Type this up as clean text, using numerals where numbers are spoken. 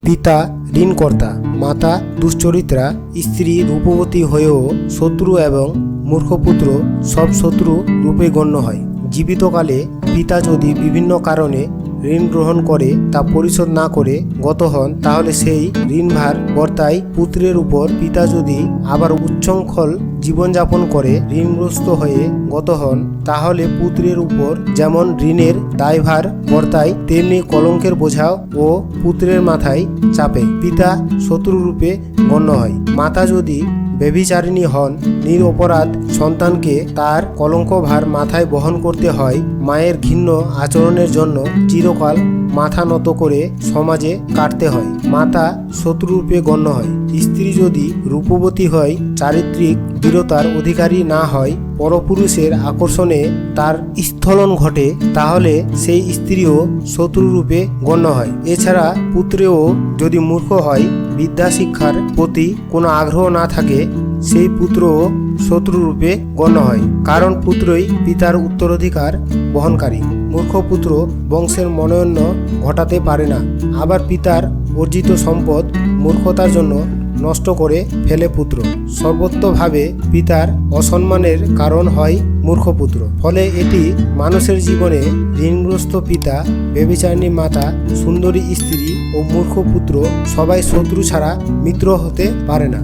পিতা ঋণকর্তা, মাতা দুশ্চরিত্রা, স্ত্রী রূপবতী হয়েও শত্রু এবং মূর্খপুত্র সব শত্রু রূপে গণ্য হয়। জীবিতকালে পিতা যদি বিভিন্ন কারণে ঋণ গ্রহণ করে তা পরিশোধ না করে গত হন, তাহলে সেই ঋণভার বর্তায় পুত্রের উপর। পিতা যদি আবার উচ্ছৃঙ্খল জীবনযাপন করে ঋণগ্রস্ত হয়ে গত হন, তাহলে পুত্রের উপর যেমন ঋণের দায়ভার বর্তায়, তেমনি কলঙ্কের বোঝাও ও পুত্রের মাথায় চাপে। পিতা শত্রুরূপে গণ্য হয়। মাতা যদি ব্যভিচারিণী হন, নিরপরাধ সন্তানকে তার কলঙ্কভার মাথায় বহন করতে হয়। মায়ের ঘৃণ্য আচরণের জন্য চিরকাল মাথা নত করে সমাজে কাটতে হয়। মাতা শত্রুরূপে গণ্য হয়। স্ত্রী যদি রূপবতী হয়, চারিত্রিক দৃঢ়তার অধিকারী না হয়, পরপুরুষের আকর্ষণে তার স্খলন ঘটে, তাহলে সেই স্ত্রীও শত্রুরূপে গণ্য হয়। এছাড়া পুত্রেও যদি মূর্খ হয়, বিদ্যা শিক্ষার প্রতি কোনো আগ্রহ না থাকে, সেই পুত্রও শত্রুরূপে গণ্য হয়, কারণ পুত্রই পিতার উত্তরাধিকার বহনকারী। মূর্খ পুত্র বংশের মনোন্নয়ন ঘটাতে পারে না। আবার পিতার অর্জিত সম্পদ মূর্খতার জন্য নষ্ট করে ফেলে পুত্র। সর্বতোভাবে পিতার অসম্মানের কারণ হয় মূর্খপুত্র। ফলে এটি মানুষের জীবনে ঋণগ্রস্ত পিতা, ব্যভিচারিণী মাতা, সুন্দরী স্ত্রী ও মূর্খ পুত্র সবাই শত্রু ছাড়া মিত্র হতে পারে না।